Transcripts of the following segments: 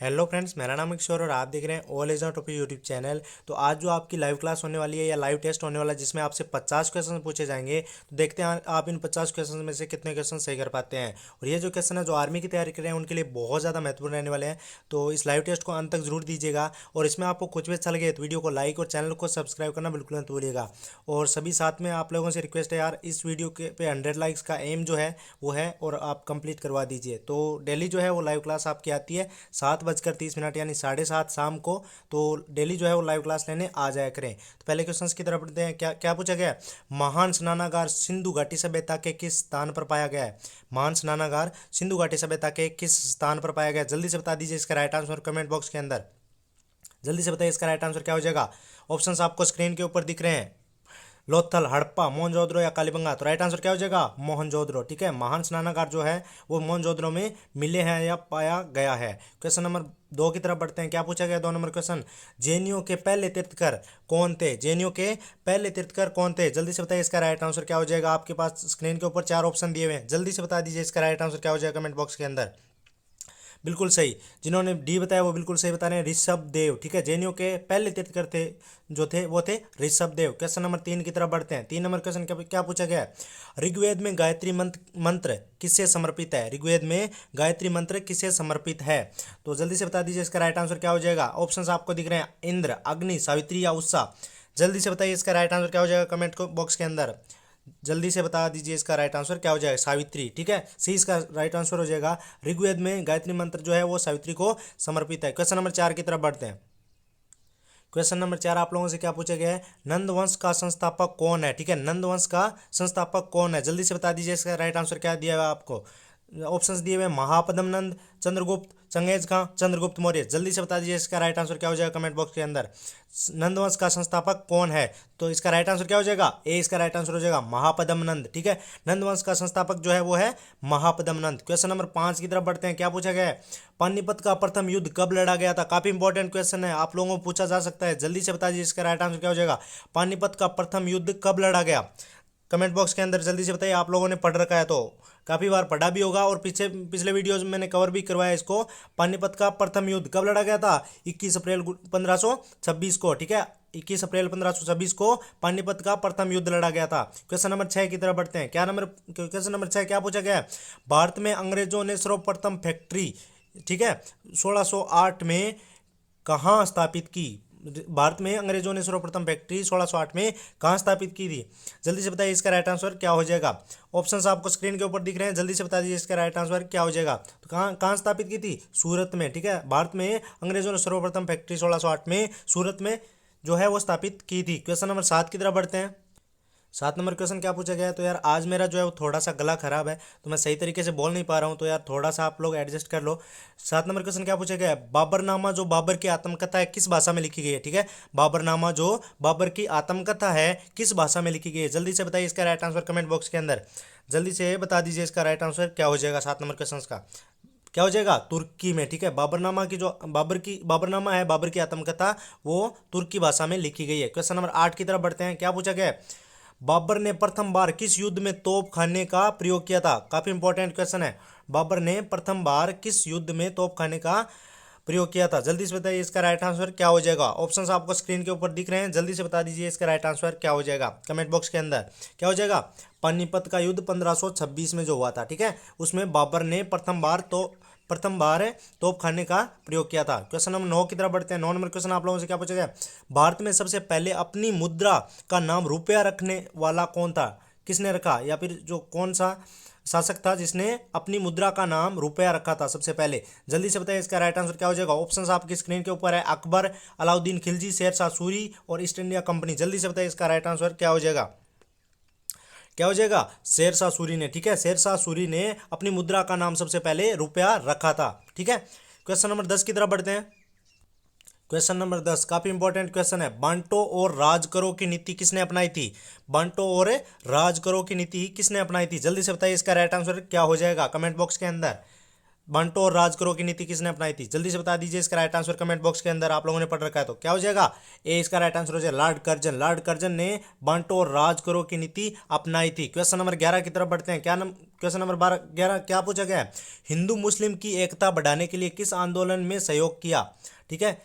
Hello friends, मेरा नाम है किशोर और आप देख रहे हैं all age topic YouTube channel. तो आज जो आपकी लाइव क्लास होने वाली है या लाइव टेस्ट होने वाला है जिसमें आपसे 50 क्वेश्चन पूछे जाएंगे। तो देखते हैं आप इन 50 क्वेश्चन में से कितने क्वेश्चन सही कर पाते हैं। और ये जो क्वेश्चन है जो आर्मी की तैयारी कर रहे हैं उनके लिए बहुत ज़्यादा महत्वपूर्ण रहने वाले हैं। तो इस लाइव टेस्ट को अंत तक जरूर दीजिएगा और इसमें आपको कुछ भी अच्छा लगे तो वीडियो को लाइक और चैनल को सब्सक्राइब करना बिल्कुल मत भूलिएगा। और सभी साथ में आप लोगों से रिक्वेस्ट है यार, इस वीडियो के पे 100 लाइक्स का एम जो है वो है और आप कंप्लीट करवा दीजिए। तो डेली जो है वो लाइव क्लास आपकी आती है 7:30 यानी 7:30 शाम को। तो डेली जो है वो लाइव क्लास लेने आ जाया करें। तो पहले क्वेश्चंस की तरफ बढ़ते हैं। क्या क्या पूछा गया है? महान स्नानागार सिंधु घाटी सभ्यता के किस स्थान पर पाया गया है? महान स्नानागार सिंधु घाटी सभ्यता के किस स्थान पर पाया गया है? जल्दी से बता दीजिए इसका राइट आंसर कमेंट बॉक्स के अंदर। जल्दी से बताइए इसका राइट आंसर क्या हो जाएगा। ऑप्शंस आपको स्क्रीन के ऊपर दिख रहे हैं। लोथल, हड़प्पा, मोहनजोदड़ो या कालीबंगा। तो राइट आंसर क्या हो जाएगा? मोहनजोदड़ो। ठीक है, महान स्नानागार जो है वो मोहनजोदड़ो में मिले हैं या पाया गया है। क्वेश्चन नंबर 2 की तरफ बढ़ते हैं। क्या पूछा गया 2 नंबर क्वेश्चन? जैनियों के पहले तीर्थकर कौन थे? जैनियों के पहले तीर्थकर कौन थे? जल्दी से बताइए इसका राइट आंसर क्या हो जाएगा। आपके पास स्क्रीन के ऊपर 4 ऑप्शन दिए हुए हैं, जल्दी से बता दीजिए इसका राइट आंसर क्या हो जाएगा कमेंट बॉक्स के अंदर। बिल्कुल सही, जिन्होंने डी बताया वो बिल्कुल सही बता रहे हैं, ऋषभ देव। ठीक है, जैनियों के पहले तीर्थकर थे जो थे वो थे ऋषभ देव। क्वेश्चन नंबर 3 की तरफ बढ़ते हैं। 3 नंबर क्वेश्चन क्या क्या पूछा गया है? ऋग्वेद में गायत्री मंत्र किससे समर्पित है? ऋग्वेद में गायत्री मंत्र किससे समर्पित है? तो जल्दी से बता दीजिए इसका राइट आंसर क्या हो जाएगा। ऑप्शंस आपको दिख रहे हैं, इंद्र, अग्नि, सावित्री या उषा। जल्दी से बताइए इसका राइट आंसर क्या हो जाएगा कमेंट बॉक्स के अंदर। जल्दी से बता दीजिए इसका राइट आंसर क्या हो जाएगा। सावित्री। ठीक है, सी इसका राइट आंसर हो जाएगा। ऋग्वेद में गायत्री मंत्र जो है वो सावित्री को समर्पित है। क्वेश्चन नंबर 4 की तरफ बढ़ते हैं। क्वेश्चन नंबर 4 आप लोगों से क्या पूछा गया है? नंदवंश का संस्थापक कौन है? ठीक है, नंदवंश का संस्थापक कौन है? जल्दी से बता दीजिए इसका राइट आंसर क्या दिया हुआ है आपको। ऑप्शंस दिए हुए, महापद्म नंद, चंद्रगुप्त, चंगेज खां, चंद्रगुप्त मौर्य। जल्दी से बता दीजिए इसका राइट आंसर क्या हो जाएगा कमेंट बॉक्स के अंदर। नंदवंश का संस्थापक कौन है? तो इसका राइट आंसर क्या हो जाएगा? ए इसका राइट आंसर हो जाएगा, महापद्म नंद। ठीक है, नंदवंश का संस्थापक जो है वो है महापद्म नंद। क्वेश्चन नंबर 5 की तरफ बढ़ते हैं। क्या पूछा गया है? पानीपत का प्रथम युद्ध कब लड़ा गया था? काफी इंपॉर्टेंट क्वेश्चन है, आप लोगों को पूछा जा सकता है। जल्दी से बता दीजिए इसका राइट आंसर क्या हो जाएगा। पानीपत का प्रथम युद्ध कब लड़ा गया? कमेंट बॉक्स के अंदर जल्दी से बताइए। आप लोगों ने पढ़ रखा है तो काफ़ी बार पढ़ा भी होगा और पीछे पिछले वीडियोज में मैंने कवर भी करवाया इसको। पानीपत का प्रथम युद्ध कब लड़ा गया था? 21 अप्रैल 1526 को। ठीक है, 21 अप्रैल 1526 को पानीपत का प्रथम युद्ध लड़ा गया था। क्वेश्चन नंबर 6 की तरफ बढ़ते हैं। क्वेश्चन नंबर 6 क्या पूछा गया है? भारत में अंग्रेजों ने सर्वप्रथम फैक्ट्री, ठीक है, 1608 में कहाँ स्थापित की? भारत में अंग्रेजों ने सर्वप्रथम फैक्ट्री 1608 में कहाँ स्थापित की थी? जल्दी से बताइए इसका राइट आंसर क्या हो जाएगा। ऑप्शंस आपको स्क्रीन के ऊपर दिख रहे हैं, जल्दी से बता दीजिए इसका राइट आंसर क्या हो जाएगा। तो कहाँ कहाँ स्थापित की थी? सूरत में। ठीक है, भारत में अंग्रेजों ने सर्वप्रथम फैक्ट्री 1608 में सूरत में जो है वो स्थापित की थी। क्वेश्चन नंबर 7 की तरफ बढ़ते हैं। 7 नंबर क्वेश्चन क्या पूछा गया है? तो यार आज मेरा जो है वो थोड़ा सा गला खराब है तो मैं सही तरीके से बोल नहीं पा रहा हूँ, तो यार थोड़ा सा आप लोग एडजस्ट कर लो। 7 नंबर क्वेश्चन क्या पूछा गया है? बाबरनामा जो बाबर की आत्मकथा है किस भाषा में लिखी गई है? ठीक है, बाबरनामा जो बाबर की आत्मकथा है किस भाषा में लिखी गई है? जल्दी से बताइए इसका राइट आंसर कमेंट बॉक्स के अंदर। जल्दी से बता दीजिए इसका राइट आंसर क्या हो जाएगा 7 नंबर क्वेश्चन का। क्या हो जाएगा? तुर्की में। ठीक है, बाबरनामा की जो बाबरनामा है, बाबर की आत्मकथा, वो तुर्की भाषा में लिखी गई है। क्वेश्चन नंबर 8 की तरफ बढ़ते हैं। क्या पूछा गया है? बाबर ने प्रथम बार किस युद्ध में तोप खाने का प्रयोग किया था? काफी इंपॉर्टेंट क्वेश्चन है। बाबर ने प्रथम बार किस युद्ध में तोप खाने का प्रयोग किया था? जल्दी से बताइए इसका राइट आंसर क्या हो जाएगा। ऑप्शंस आपको स्क्रीन के ऊपर दिख रहे हैं, जल्दी से बता दीजिए इसका राइट आंसर क्या हो जाएगा कमेंट बॉक्स के अंदर। क्या हो जाएगा? पानीपत का युद्ध 1526 में जो हुआ था, ठीक है, उसमें बाबर ने प्रथम बार तोप खाने का प्रयोग किया था। क्वेश्चन नंबर 9 की तरफ बढ़ते हैं। 9 नंबर क्वेश्चन आप लोगों से क्या पूछा गया? भारत में सबसे पहले अपनी मुद्रा का नाम रुपया रखने वाला कौन था? किसने रखा, या फिर जो कौन सा शासक था जिसने अपनी मुद्रा का नाम रुपया रखा था सबसे पहले? जल्दी से बताइए इसका राइट आंसर क्या हो जाएगा। ऑप्शंस आपकी स्क्रीन के ऊपर है, अकबर, अलाउद्दीन खिलजी, शेरशाह सूरी और ईस्ट इंडिया कंपनी। जल्दी से बताइए इसका राइट आंसर क्या हो जाएगा। क्या हो जाएगा? शेरशाह सूरी ने। ठीक है, शेरशाह सूरी ने अपनी मुद्रा का नाम सबसे पहले रुपया रखा था। ठीक है, क्वेश्चन नंबर 10 की तरफ बढ़ते हैं। क्वेश्चन नंबर 10 काफी इंपॉर्टेंट क्वेश्चन है। बांटो और राज करो की नीति किसने अपनाई थी? बांटो और राज करो की नीति किसने अपनाई थी? जल्दी से बताइए इसका राइट आंसर क्या हो जाएगा कमेंट बॉक्स के अंदर। बांटो और राज करो की नीति किसने अपनाई थी? जल्दी से बता दीजिए, इसका राइट आंसर कमेंट बॉक्स के अंदर आप लोगों ने पढ़ रखा है तो क्या हो जाएगा? ए इसका राइट आंसर हो जाएगा लॉर्ड कर्जन। लॉर्ड कर्जन ने बांटो और राज करो की नीति अपनाई थी। क्वेश्चन नंबर 11 की तरफ बढ़ते हैं। क्वेश्चन नंबर 11 क्या पूछा गया है? हिंदू मुस्लिम की एकता बढ़ाने के लिए किस आंदोलन में सहयोग किया? ठीक है,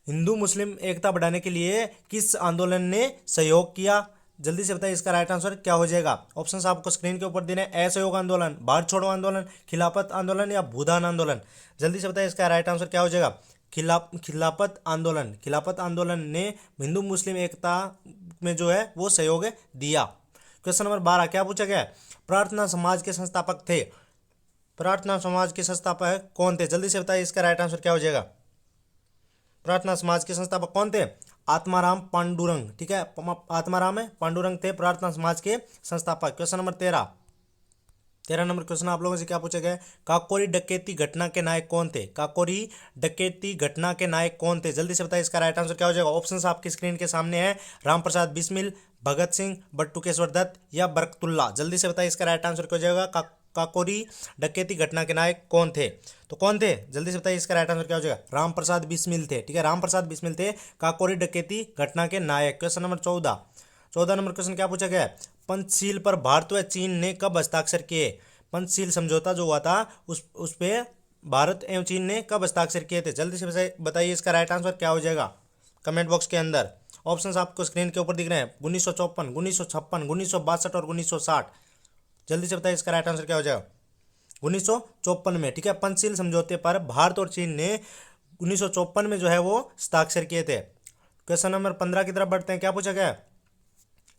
हिंदू मुस्लिम एकता बढ़ाने के लिए किस आंदोलन ने सहयोग किया? जल्दी से बताइए, इसका राइट आंसर क्या हो जाएगा? ऑप्शंस आपको स्क्रीन के ऊपर देने हैं। असहयोग आंदोलन, भारत छोड़ो आंदोलन, खिलाफत आंदोलन या भूदान आंदोलन। जल्दी से बताइए, इसका राइट आंसर क्या हो जाएगा? खिलाफत आंदोलन। खिलाफत आंदोलन ने हिंदू मुस्लिम एकता में जो है वो सहयोग दिया। क्वेश्चन नंबर 12 क्या पूछा गया है? प्रार्थना समाज के संस्थापक थे। प्रार्थना समाज के संस्थापक कौन थे? जल्दी से बताइए, इसका राइट आंसर क्या हो जाएगा? प्रार्थना समाज के संस्थापक कौन थे? आत्माराम पांडुरंग। ठीक है, आत्माराम है पांडुरंग थे प्रार्थना समाज के संस्थापक। क्वेश्चन नंबर 13 नंबर क्वेश्चन आप लोगों से क्या पूछा गया है? काकोरी डकैती घटना के नायक कौन थे? काकोरी डकैती घटना के नायक कौन थे? जल्दी से बताइए, इसका राइट आंसर क्या हो जाएगा? ऑप्शंस आपकी स्क्रीन के सामने है। रामप्रसाद बिस्मिल, भगत सिंह, बट्टुकेश्वर दत्त या बरकतुल्ला। जल्दी से बताइए, इसका राइट आंसर क्या हो जाएगा? काकोरी डकैती घटना के नायक कौन थे? तो कौन थे? जल्दी से बताइए, इसका राइट आंसर क्या हो जाएगा? रामप्रसाद बिस्मिल थे। ठीक है, रामप्रसाद बिस्मिल थे काकोरी डकैती घटना के नायक। क्वेश्चन नंबर 14 नंबर क्वेश्चन क्या पूछा गया है? पंचशील पर भारत व चीन ने कब हस्ताक्षर किए? पंचशील समझौता जो हुआ था उस पे भारत एवं चीन ने कब हस्ताक्षर किए थे? जल्दी से बताइए, इसका राइट आंसर क्या हो जाएगा? कमेंट बॉक्स के अंदर ऑप्शंस आपको स्क्रीन के ऊपर दिख रहे हैं। 1954, 1956, 1962 और 1960। जल्दी से बताइए, इसका राइट आंसर क्या हो जाएगा? 1954 में। ठीक है, पंचशील समझौते पर भारत और चीन ने 1954 में जो है वो हस्ताक्षर किए थे। क्वेश्चन नंबर 15 की तरफ बढ़ते हैं। क्या पूछा गया है?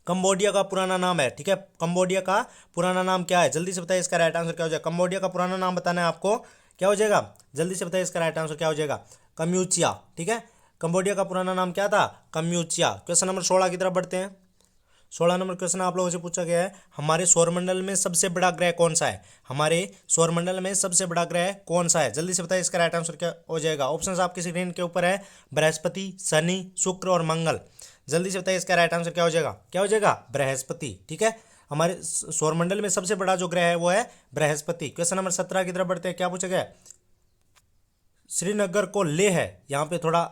कंबोडिया का पुराना नाम है। ठीक है, कंबोडिया का पुराना नाम क्या है? जल्दी से बताइए, इसका राइट आंसर क्या हो जाएगा? कंबोडिया का पुराना नाम बताना है आपको। क्या हो जाएगा? जल्दी से बताइए, इसका राइट आंसर क्या हो जाएगा? कम्यूचिया। ठीक है, कंबोडिया का पुराना नाम क्या था? कम्यूचिया। क्वेश्चन नंबर 16 की तरफ बढ़ते हैं। 16 नंबर क्वेश्चन आप लोगों से पूछा गया है, हमारे सौरमंडल में सबसे बड़ा ग्रह कौन सा है? हमारे सौरमंडल में सबसे बड़ा ग्रह कौन सा है? जल्दी से बताइए, इसका राइट आंसर क्या हो जाएगा? ऑप्शंस आपकी स्क्रीन के ऊपर है। बृहस्पति, शनि, शुक्र और मंगल। जल्दी से बताइए, इसका राइट आंसर क्या हो जाएगा? क्या हो जाएगा? बृहस्पति। ठीक है, हमारे सौरमंडल में सबसे बड़ा जो ग्रह है वो है बृहस्पति। क्वेश्चन नंबर 17 की तरफ बढ़ते हैं। क्या पूछा गया है? श्रीनगर को लेह है यहाँ पे थोड़ा,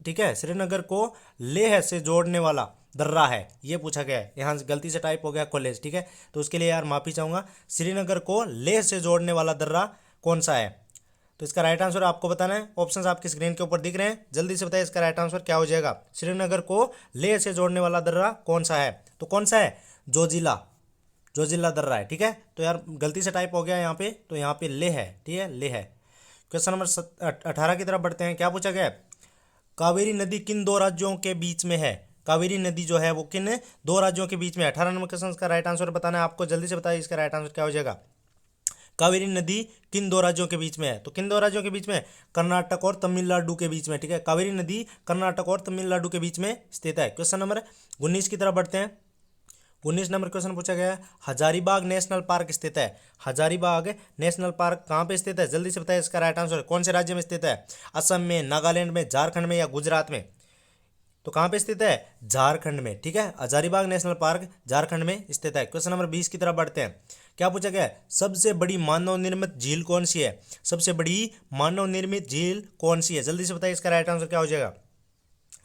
ठीक है, श्रीनगर को लेह से जोड़ने वाला दर्रा है, ये पूछा गया है। यहाँ गलती से टाइप हो गया कॉलेज। ठीक है, तो उसके लिए यार माफ़ी चाहूँगा। श्रीनगर को लेह से जोड़ने वाला दर्रा कौन सा है? तो इसका राइट आंसर आपको बताना है। ऑप्शंस आपकी स्क्रीन के ऊपर दिख रहे हैं। जल्दी से बताइए, इसका राइट आंसर क्या हो जाएगा? श्रीनगर को लेह से जोड़ने वाला दर्रा कौन सा है? तो कौन सा है? जोजिला। जोजिला दर्रा है। ठीक है, तो यार गलती से टाइप हो गया यहाँ पे, तो यहाँ पे लेह है। ठीक है, लेह है। क्वेश्चन नंबर 18 की तरफ बढ़ते हैं। क्या पूछा गया है? कावेरी नदी किन दो राज्यों के बीच में है? कावेरी नदी जो है वो किन दो राज्यों के बीच में है? 18 नंबर क्वेश्चन का राइट आंसर बताना है आपको। जल्दी से बताइए, इसका राइट आंसर क्या हो जाएगा? कावेरी नदी किन दो राज्यों के बीच में है? तो किन दो राज्यों के बीच में? कर्नाटक और तमिलनाडु के बीच में। ठीक है, कावेरी नदी कर्नाटक और तमिलनाडु के बीच में स्थित है। क्वेश्चन नंबर 19 की तरफ बढ़ते हैं। 19 नंबर क्वेश्चन पूछा गया है, हजारीबाग नेशनल पार्क स्थित है। हजारीबाग नेशनल पार्क कहाँ पे स्थित है? जल्दी से बताइए, इसका राइट आंसर कौन से राज्य में स्थित है? असम में, नागालैंड में, झारखंड में या गुजरात में? तो कहाँ पे स्थित है? झारखंड में। ठीक है, हजारीबाग नेशनल पार्क झारखंड में स्थित है। क्वेश्चन नंबर 20 की तरफ बढ़ते हैं। क्या पूछा गया है? सबसे बड़ी मानव निर्मित झील कौन सी है? सबसे बड़ी मानव निर्मित झील कौन सी है? जल्दी से बताइए, इसका राइट आंसर क्या हो जाएगा?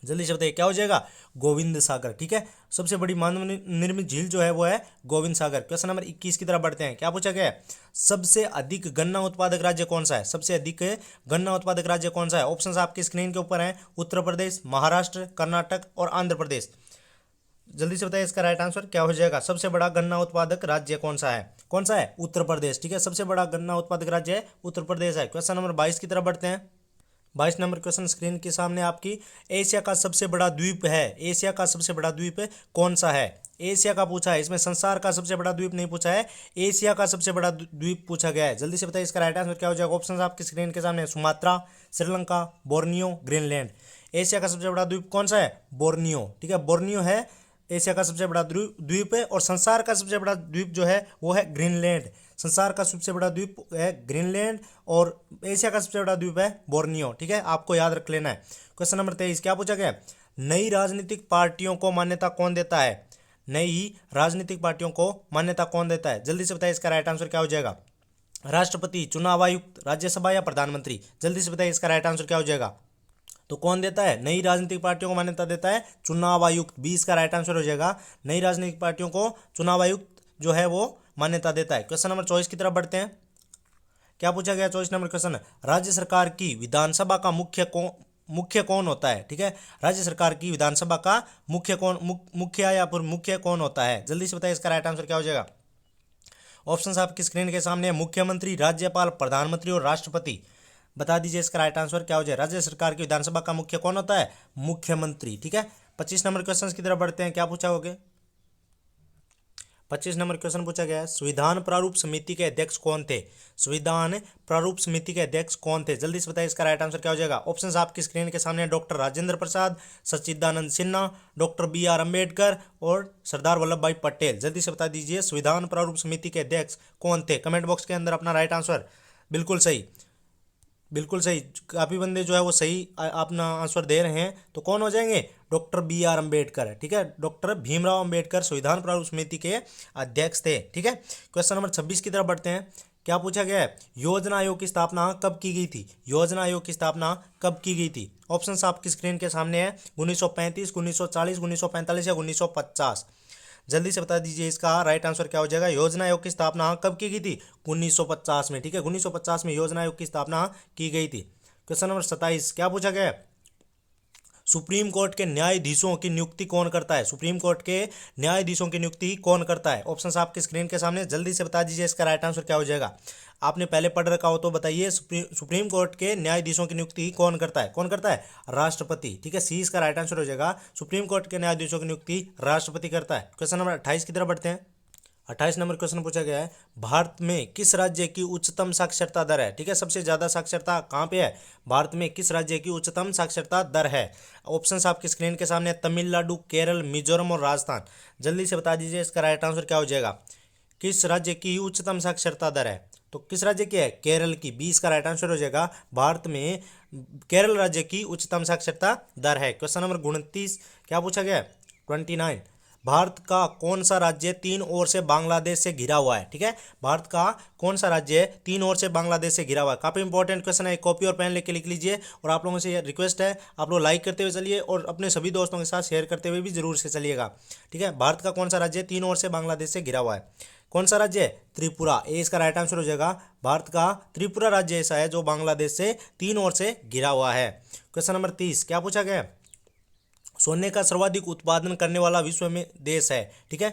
जल्दी से बताइए, क्या हो जाएगा? गोविंद सागर। ठीक है, सबसे बड़ी मानव निर्मित झील जो है वो है गोविंद सागर। क्वेश्चन नंबर 21 की तरफ बढ़ते हैं। क्या पूछा गया है? सबसे अधिक गन्ना उत्पादक राज्य कौन सा है? सबसे अधिक गन्ना उत्पादक राज्य कौन सा है? ऑप्शंस आपकी स्क्रीन के ऊपर हैं। उत्तर प्रदेश, महाराष्ट्र, कर्नाटक और आंध्र प्रदेश। जल्दी से बताइए, इसका राइट आंसर क्या हो जाएगा? सबसे बड़ा गन्ना उत्पादक राज्य कौन सा है? कौन सा है? उत्तर प्रदेश। ठीक है, सबसे बड़ा गन्ना उत्पादक राज्य है उत्तर प्रदेश है। क्वेश्चन नंबर 22 की तरफ बढ़ते हैं। 22 नंबर क्वेश्चन स्क्रीन के सामने आपकी, एशिया का सबसे बड़ा द्वीप है। एशिया का सबसे बड़ा द्वीप कौन सा है? एशिया का पूछा है, इसमें संसार का सबसे बड़ा द्वीप नहीं पूछा है, एशिया का सबसे बड़ा द्वीप पूछा गया है। जल्दी से बताइए, इसका राइट आंसर क्या हो जाएगा? ऑप्शन आपकी स्क्रीन के सामने, Sumatra, Sri Lanka, Borneo, Greenland. Asia का सबसे बड़ा द्वीप कौन सा है? बोर्नियो। ठीक है, बोर्नियो है एशिया का सबसे बड़ा द्वीप है। और संसार का सबसे बड़ा द्वीप जो है वो है ग्रीनलैंड। संसार का सबसे बड़ा द्वीप है ग्रीनलैंड और एशिया का सबसे बड़ा द्वीप है बोर्नियो। ठीक है, आपको याद रख लेना है। क्वेश्चन नंबर 23 क्या पूछा गया? नई राजनीतिक पार्टियों को मान्यता कौन देता है? नई राजनीतिक पार्टियों को मान्यता कौन देता है? जल्दी से बताइए, इसका राइट आंसर क्या हो जाएगा? राष्ट्रपति, चुनाव आयुक्त, राज्यसभा या प्रधानमंत्री? जल्दी से बताइए इसका राइट आंसर क्या हो जाएगा। तो कौन देता है? नई राजनीतिक पार्टियों को मान्यता देता है चुनाव आयुक्त। 20 का राइट आंसर हो जाएगा। नई राजनीतिक पार्टियों को चुनाव आयुक्त जो है वो मान्यता देता है। क्वेश्चन नंबर 24 की तरफ बढ़ते हैं। क्या पूछा गया 24 नंबर क्वेश्चन? राज्य सरकार की विधानसभा का मुख्य कौन होता है? ठीक है, राज्य सरकार की विधानसभा का मुख्य या फिर मुख्य कौन होता है? जल्दी से बताइए इसका राइट आंसर क्या हो जाएगा। ऑप्शंस आपकी स्क्रीन के सामने है। मुख्यमंत्री, राज्यपाल, प्रधानमंत्री और राष्ट्रपति। बता दीजिए इसका राइट आंसर क्या हो जाए। राज्य सरकार की विधानसभा का मुख्य कौन होता है? मुख्यमंत्री। ठीक है, 25 नंबर क्वेश्चन की तरफ बढ़ते हैं। क्या पूछा होगे? 25 नंबर क्वेश्चन पूछा गया है, संविधान प्रारूप समिति के अध्यक्ष कौन थे? संविधान प्रारूप समिति के अध्यक्ष कौन थे? जल्दी से बताइए इसका राइट आंसर क्या हो जाएगा। ऑप्शंस आपकी स्क्रीन के सामने है। डॉक्टर राजेंद्र प्रसाद, सच्चिदानंद सिन्हा, डॉक्टर BR अम्बेडकर और सरदार वल्लभ भाई पटेल। जल्दी से बता दीजिए संविधान प्रारूप समिति के अध्यक्ष कौन थे। कमेंट बॉक्स के अंदर अपना राइट आंसर। बिल्कुल सही, बिल्कुल सही। काफ़ी बंदे जो है वो सही अपना आंसर दे रहे हैं। तो कौन हो जाएंगे? डॉक्टर BR अम्बेडकर है। ठीक है, डॉक्टर भीमराव अम्बेडकर संविधान प्रारूप समिति के अध्यक्ष थे। ठीक है, क्वेश्चन नंबर 26 की तरफ बढ़ते हैं। क्या पूछा गया है? योजना आयोग की स्थापना कब की गई थी? योजना आयोग की स्थापना कब की गई थी? ऑप्शंस आपकी स्क्रीन के सामने है। 1935, 1940, 1945 या 1950? जल्दी से बता दीजिए इसका राइट आंसर क्या हो जाएगा। योजना आयोग की स्थापना कब की गई थी? 1950 में। ठीक है, 1950 में योजना आयोग की स्थापना की गई थी। क्वेश्चन नंबर 27 क्या पूछा गया है? सुप्रीम कोर्ट के न्यायाधीशों की नियुक्ति कौन करता है? सुप्रीम कोर्ट के न्यायाधीशों की नियुक्ति कौन करता है? ऑप्शंस आपके स्क्रीन के सामने। जल्दी से बता दीजिए इसका राइट आंसर क्या हो जाएगा। आपने पहले पढ़ रखा हो तो बताइए। सुप्रीम कोर्ट के न्यायाधीशों की नियुक्ति कौन करता है? कौन करता है? राष्ट्रपति। ठीक है, सी इसका राइट आंसर हो जाएगा। सुप्रीम कोर्ट के न्यायाधीशों की नियुक्ति राष्ट्रपति करता है। क्वेश्चन नंबर 28 की तरफ बढ़ते हैं। 28 नंबर क्वेश्चन पूछा गया है, भारत में किस राज्य की उच्चतम साक्षरता दर है? ठीक है, सबसे ज़्यादा साक्षरता कहाँ पे है? भारत में किस राज्य की उच्चतम साक्षरता दर है? ऑप्शंस आपकी स्क्रीन के सामने, तमिलनाडु, केरल, मिजोरम और राजस्थान। जल्दी से बता दीजिए इसका राइट आंसर क्या हो जाएगा। किस राज्य की उच्चतम साक्षरता दर है? तो किस राज्य की है? केरल की। 20 का राइट आंसर हो जाएगा। भारत में केरल राज्य की उच्चतम साक्षरता दर है। क्वेश्चन नंबर 29 क्या पूछा गया है? 29, भारत का कौन सा राज्य तीन ओर से बांग्लादेश से घिरा हुआ है? ठीक है, भारत का कौन सा राज्य तीन ओर से बांग्लादेश से घिरा हुआ है? काफ़ी इंपॉर्टेंट क्वेश्चन है। कॉपी और पेन लेके लिख लीजिए। और आप लोगों से ये रिक्वेस्ट है, आप लोग लाइक करते हुए चलिए और अपने सभी दोस्तों के साथ शेयर करते हुए भी जरूर से चलिएगा। ठीक है, भारत का कौन सा राज्य तीन ओर से बांग्लादेश से घिरा हुआ है? कौन सा राज्य है? त्रिपुरा। ए इसका राइट आंसर हो जाएगा। भारत का त्रिपुरा राज्य ऐसा है जो बांग्लादेश से तीन ओर से घिरा हुआ है। क्वेश्चन नंबर 30 क्या पूछा गया है? सोने का सर्वाधिक उत्पादन करने वाला विश्व में देश है। ठीक है,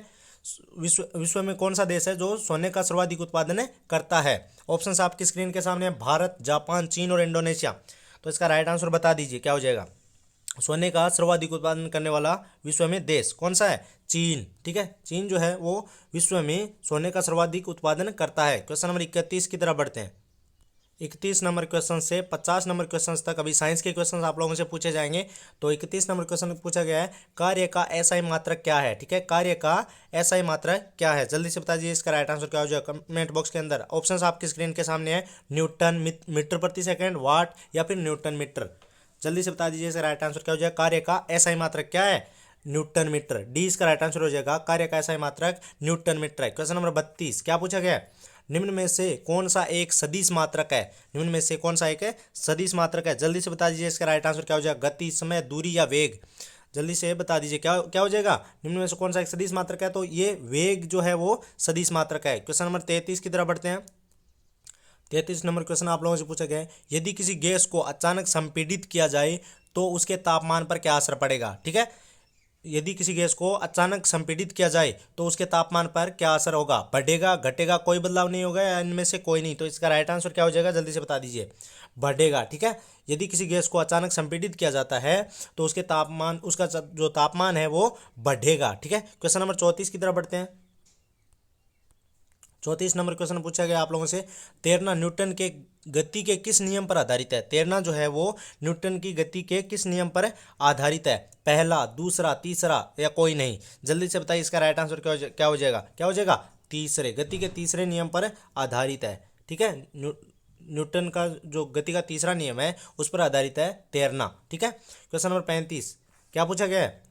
विश्व में कौन सा देश है जो सोने का सर्वाधिक उत्पादन करता है? ऑप्शंस आपकी स्क्रीन के सामने है। भारत, जापान, चीन और इंडोनेशिया। तो इसका राइट आंसर बता दीजिए क्या हो जाएगा। सोने का सर्वाधिक उत्पादन करने वाला विश्व में देश कौन सा है? चीन। ठीक है, चीन जो है वो विश्व में सोने का सर्वाधिक उत्पादन करता है। क्वेश्चन नंबर 31 की तरफ बढ़ते हैं। 31 नंबर क्वेश्चन से 50 नंबर क्वेश्चन तक अभी साइंस के क्वेश्चन आप लोगों से पूछे जाएंगे। तो 31 नंबर क्वेश्चन पूछा गया है, कार्य का एसआई मात्रक क्या है? ठीक है, कार्य का एसआई मात्रक क्या है? जल्दी से बता दीजिए इसका राइट आंसर क्या हो जाएगा कमेंट बॉक्स के अंदर। ऑप्शंस आपकी स्क्रीन के सामने है। न्यूटन मीटर प्रति सेकंड, वाट या फिर न्यूटन मीटर। जल्दी से बता दीजिए इसका राइट आंसर क्या हो जाएगा। कार्य का एसआई मात्रक क्या है? Newton metre. डी इसका राइट आंसर हो जाएगा। कार्य का एसआई मात्रक न्यूटन मीटर है। क्वेश्चन नंबर 32 क्या पूछा गया है? निम्न में से कौन सा एक सदिश मात्रक है? निम्न में से कौन सा एक सदिश मात्रक है? जल्दी से बता दीजिए इसका राइट आंसर क्या हो जाएगा। गति, समय, दूरी या वेग? जल्दी से बता दीजिए क्या क्या हो जाएगा। निम्न में से कौन सा एक सदिश मात्रक है? तो ये वेग जो है वो सदिश मात्रक है। क्वेश्चन नंबर 33 की तरफ बढ़ते हैं। 33 नंबर क्वेश्चन आप लोगों से पूछा गया है, यदि किसी गैस को अचानक संपीड़ित किया जाए तो उसके तापमान पर क्या असर पड़ेगा? ठीक है, यदि किसी गैस को अचानक संपीड़ित किया जाए तो उसके तापमान पर क्या असर होगा? बढ़ेगा, घटेगा, कोई बदलाव नहीं होगा या इनमें से कोई नहीं? तो इसका राइट आंसर क्या हो जाएगा? जल्दी से बता दीजिए। बढ़ेगा। ठीक है, यदि किसी गैस को अचानक संपीड़ित किया जाता है तो उसके तापमान, उसका जो तापमान है वो बढ़ेगा। ठीक है, क्वेश्चन नंबर 34 की तरफ बढ़ते हैं। 34 नंबर क्वेश्चन पूछा गया आप लोगों से, तैरना न्यूटन के गति के किस नियम पर आधारित है? तैरना जो है वो न्यूटन की गति के किस नियम पर आधारित है? पहला, दूसरा, तीसरा या कोई नहीं? जल्दी से बताइए इसका राइट आंसर क्या हो जाएगा। क्या हो जाएगा? तीसरे, गति के तीसरे नियम पर आधारित है। ठीक है, न्यूटन का जो गति का तीसरा नियम है उस पर आधारित है तैरना। ठीक है, क्वेश्चन नंबर 35 क्या पूछा गया है?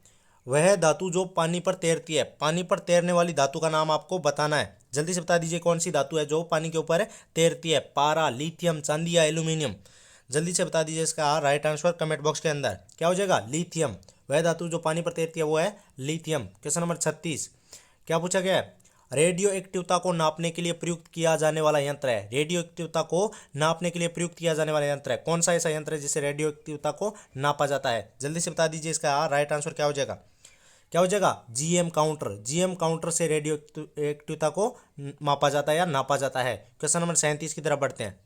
वह धातु जो पानी पर तैरती है, पानी पर तैरने वाली धातु का नाम आपको बताना है। जल्दी से बता दीजिए कौन सी धातु है जो पानी के ऊपर तैरती है? पारा, लिथियम, चांदी या एल्यूमिनियम? जल्दी से बता दीजिए इसका राइट आंसर कमेंट बॉक्स के अंदर। क्या हो जाएगा? लिथियम। वह धातु जो पानी पर तैरती है वो है लिथियम। क्वेश्चन नंबर 36 क्या पूछा गया है? रेडियो एक्टिवता को नापने के लिए प्रयुक्त किया जाने वाला यंत्र है। रेडियो एक्टिवता को नापने के लिए प्रयुक्त किया जाने वाला यंत्र है कौन सा ऐसा यंत्र है जिससे रेडियो एक्टिवता को नापा जाता है? जल्दी से बता दीजिए इसका राइट आंसर क्या हो जाएगा? क्या हो जाएगा? GM counter. जीएम काउंटर से रेडियो एक्टिवता को मापा जाता है या नापा जाता है। क्वेश्चन नंबर 37 की तरफ बढ़ते हैं।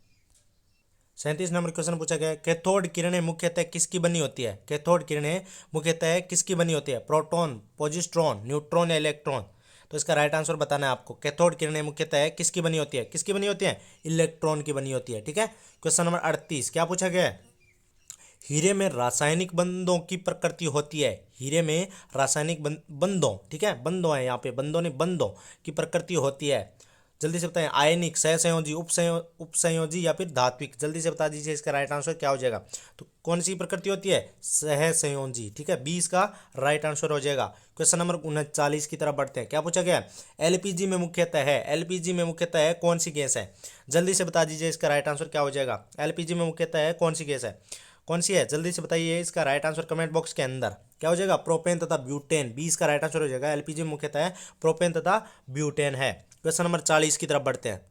37 नंबर क्वेश्चन पूछा गया है, कैथोड किरणें मुख्यतः किसकी बनी होती है? कैथोड किरणें मुख्यतः किसकी बनी होती है? प्रोटॉन, पॉजिट्रॉन, न्यूट्रॉन या इलेक्ट्रॉन? तो इसका राइट आंसर बताना है आपको। कैथोड किरणें मुख्यतः किसकी बनी होती है? किसकी बनी होती है? इलेक्ट्रॉन की बनी होती है। ठीक है। क्वेश्चन नंबर 38 क्या पूछा गया है? हीरे में रासायनिक बंधों की प्रकृति होती है। हीरे में रासायनिक बंधों, ठीक है, बंधों है यहाँ पे, बंधों नहीं, बंधों की प्रकृति होती है। जल्दी से बताएं, आयनिक, सहसंयोजी, उपसंयोजी या फिर धात्विक? जल्दी से बता दीजिए इसका राइट आंसर क्या हो जाएगा। तो कौन सी प्रकृति होती है? सहसंयोजी। ठीक है, 20 का राइट आंसर हो जाएगा। क्वेश्चन नंबर 39 की तरफ बढ़ते हैं। क्या पूछा गया? एलपीजी में मुख्यतः है, एलपीजी में मुख्यतः है कौन सी गैस है? जल्दी से बता दीजिए इसका राइट आंसर क्या हो जाएगा। एलपीजी में मुख्यतः है कौन सी गैस है? कौन सी है? जल्दी से बताइए इसका राइट आंसर कमेंट बॉक्स के अंदर। क्या हो जाएगा? प्रोपेन तथा ब्यूटेन। 20 का राइट आंसर हो जाएगा। एलपीजी में मुख्यतः प्रोपेन तथा ब्यूटेन है। क्वेश्चन नंबर 40 की तरफ बढ़ते हैं।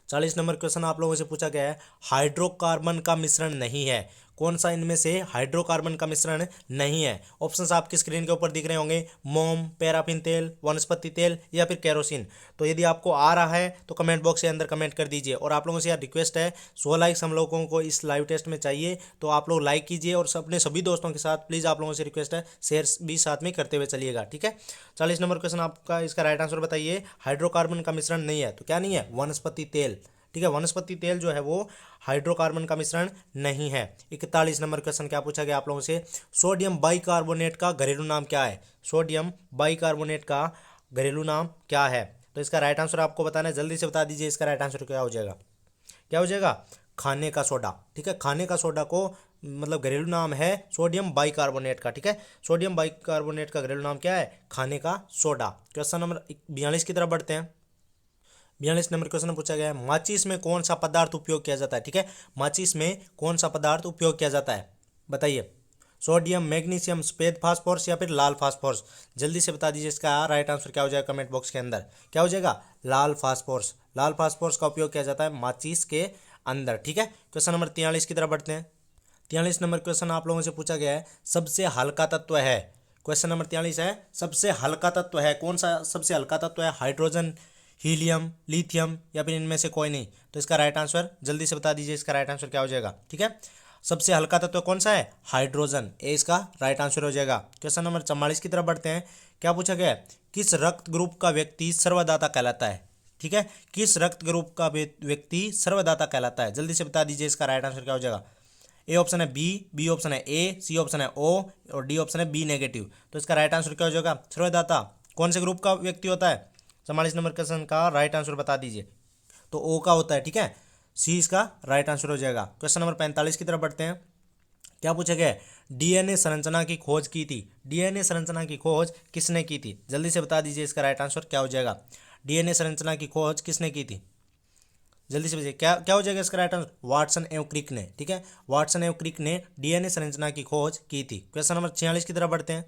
40 नंबर क्वेश्चन आप लोगों से पूछा गया है, हाइड्रोकार्बन का मिश्रण नहीं है। कौन सा इनमें से हाइड्रोकार्बन का मिश्रण नहीं है? ऑप्शंस आपकी स्क्रीन के ऊपर दिख रहे होंगे, मोम, पैराफिन तेल, वनस्पति तेल या फिर केरोसिन। तो यदि आपको आ रहा है तो कमेंट बॉक्स के अंदर कमेंट कर दीजिए। और आप लोगों से यार रिक्वेस्ट है, 100 लाइक्स हम लोगों को इस लाइव टेस्ट में चाहिए, तो आप लोग लाइक कीजिए और अपने सभी दोस्तों के साथ प्लीज़ आप लोगों से रिक्वेस्ट है शेयर भी साथ में करते हुए चलिएगा। ठीक है। 40 नंबर क्वेश्चन आपका, इसका राइट आंसर बताइए। हाइड्रोकार्बन का मिश्रण नहीं है तो क्या नहीं है? वनस्पति तेल। ठीक है, वनस्पति तेल जो है वो हाइड्रोकार्बन का मिश्रण नहीं है। 41 नंबर क्वेश्चन क्या पूछा गया आप लोगों से, सोडियम बाइकार्बोनेट का घरेलू नाम क्या है? सोडियम बाइकार्बोनेट का घरेलू नाम क्या है? तो इसका राइट आंसर आपको बताना है। जल्दी से बता दीजिए इसका राइट आंसर क्या हो जाएगा। क्या हो जाएगा? खाने का सोडा। ठीक है, खाने का सोडा को मतलब घरेलू नाम है सोडियम बाइकार्बोनेट का। ठीक है, सोडियम बाइकार्बोनेट का घरेलू नाम क्या है? खाने का सोडा। क्वेश्चन नंबर 42 की तरफ बढ़ते हैं। 42 नंबर क्वेश्चन पूछा गया है, माचिस में कौन सा पदार्थ उपयोग किया जाता है? ठीक है, माचिस में कौन सा पदार्थ उपयोग किया जाता है? बताइए। सोडियम, मैग्नीशियम, सफेद फास्फोरस या फिर लाल फास्फोरस? जल्दी से बता दीजिए इसका राइट आंसर क्या हो जाएगा कमेंट बॉक्स के अंदर। क्या हो जाएगा? लाल फास्फोरस। लाल फास्फोरस का उपयोग किया जाता है माचिस के अंदर। ठीक है। क्वेश्चन नंबर 43 की तरफ बढ़ते हैं। 43 नंबर क्वेश्चन आप लोगों से पूछा गया है, सबसे हल्का तत्व है। क्वेश्चन नंबर 43 है, सबसे हल्का तत्व है कौन सा? सबसे हल्का तत्व है हाइड्रोजन, हीलियम, लिथियम या फिर इनमें से कोई नहीं? तो इसका राइट आंसर जल्दी से बता दीजिए इसका राइट आंसर क्या हो जाएगा। ठीक है, सबसे हल्का तत्व कौन सा है? हाइड्रोजन। ए इसका राइट आंसर हो जाएगा। क्वेश्चन नंबर 44 की तरफ बढ़ते हैं। क्या पूछा गया है, किस रक्त ग्रुप का व्यक्ति सर्वदाता कहलाता है? ठीक है, किस रक्त ग्रुप का व्यक्ति सर्वदाता कहलाता है? जल्दी से बता दीजिए इसका राइट आंसर क्या हो जाएगा। ए ऑप्शन है बी ऑप्शन है ए, सी ऑप्शन है ओ और डी ऑप्शन है बी नेगेटिव। तो इसका राइट आंसर क्या हो जाएगा? सर्वदाता कौन से ग्रुप का व्यक्ति होता है? 44 नंबर क्वेश्चन का राइट आंसर बता दीजिए। तो ओ का होता है। ठीक है, सी इसका राइट आंसर हो जाएगा। क्वेश्चन नंबर 45 की तरफ बढ़ते हैं। क्या पूछा गया है, डीएनए संरचना की खोज की थी? डीएनए संरचना की खोज किसने की थी? जल्दी से बता दीजिए इसका राइट आंसर क्या हो जाएगा। डीएनए संरचना की खोज किसने की थी? जल्दी से बताइए क्या क्या हो जाएगा इसका राइट आंसर। वाटसन एवं क्रिक ने। ठीक है, वाटसन एवं क्रिक ने डीएनए संरचना की खोज की थी। क्वेश्चन नंबर 46 की तरफ बढ़ते हैं।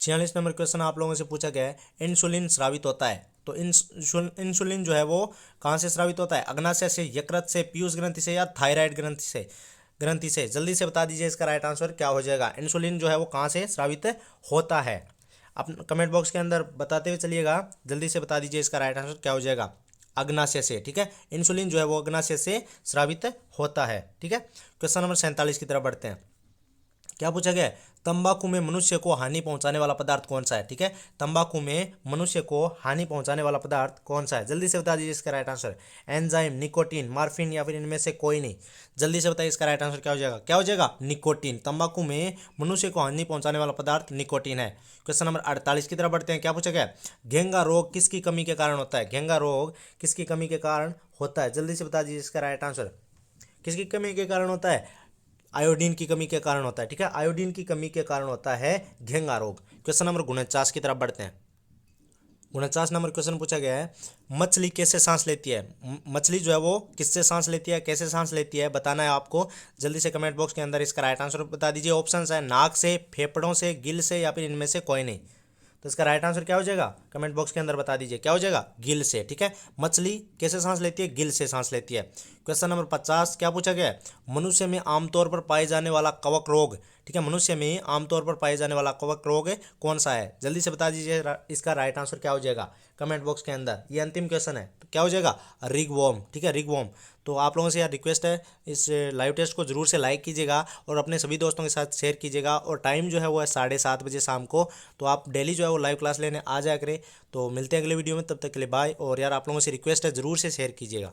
46 नंबर क्वेश्चन आप लोगों से पूछा गया है, इंसुलिन स्रावित होता है तो इंसुलिन जो है वो कहाँ से स्रावित होता है? अग्नाशय से, यकृत से, पीयूष ग्रंथि से या थायराइड ग्रंथि से? जल्दी से बता दीजिए इसका राइट आंसर क्या हो जाएगा। इंसुलिन जो है वो कहाँ से स्रावित होता है? आप कमेंट बॉक्स के अंदर बताते हुए चलिएगा। जल्दी से बता दीजिए इसका राइट आंसर क्या हो जाएगा। अग्नाशय से। ठीक है, इंसुलिन जो है वो अग्नाशय से स्रावित होता है। ठीक है, क्वेश्चन नंबर 47 की तरफ बढ़ते हैं। क्या पूछा गया है, तंबाकू में मनुष्य को हानि पहुंचाने वाला पदार्थ कौन सा है? ठीक है, तंबाकू में मनुष्य को हानि पहुंचाने वाला पदार्थ कौन सा है? जल्दी से बता दीजिए इसका right answer. Enzyme, nicotine, morphine या फिर इनमें से कोई नहीं? जल्दी से बताइए इसका राइट आंसर क्या हो जाएगा। क्या हो जाएगा? निकोटीन। तंबाकू में मनुष्य को हानि पहुंचाने वाला पदार्थ निकोटीन है। क्वेश्चन नंबर 48 की तरफ बढ़ते हैं। क्या पूछा गया, घेंगा रोग किसकी कमी के कारण होता है? घेंगा रोग किसकी कमी के कारण होता है? जल्दी से बता दीजिए इसका राइट आंसर। किसकी कमी के कारण होता है? आयोडीन की कमी के कारण होता है। ठीक है, आयोडीन की कमी के कारण होता है घेंगा रोग। क्वेश्चन नंबर 49 की तरफ बढ़ते हैं। 49 नंबर क्वेश्चन पूछा गया है, मछली कैसे सांस लेती है। मछली जो है वो किससे सांस लेती है, कैसे सांस लेती है, बताना है आपको। जल्दी से कमेंट बॉक्स के अंदर इसका राइट आंसर बता दीजिए। ऑप्शन है नाक से, फेफड़ों से, गिल से, या फिर इनमें से कोई नहीं। तो इसका राइट आंसर क्या हो जाएगा, कमेंट बॉक्स के अंदर बता दीजिए क्या हो जाएगा, गिल से। ठीक है, मछली कैसे सांस लेती है, गिल से सांस लेती है। क्वेश्चन नंबर 50 क्या पूछा गया है, मनुष्य में आमतौर पर पाए जाने वाला कवक रोग। ठीक है, मनुष्य में आमतौर पर पाए जाने वाला कवक रोग कौन सा है, जल्दी से बता दीजिए इसका राइट आंसर क्या हो जाएगा कमेंट बॉक्स के अंदर। ये अंतिम क्वेश्चन है, तो क्या हो जाएगा, रिगवॉर्म। ठीक है, रिगवॉर्म। तो आप लोगों से यार रिक्वेस्ट है, इस लाइव टेस्ट को जरूर से लाइक कीजिएगा और अपने सभी दोस्तों के साथ शेयर कीजिएगा। और टाइम जो है वो है 7:30 बजे शाम को। तो आप डेली जो है वो लाइव क्लास लेने आ जाया करें। तो मिलते हैं अगले वीडियो में, तब तक के लिए बाय। और यार आप लोगों से रिक्वेस्ट है, ज़रूर से शेयर कीजिएगा।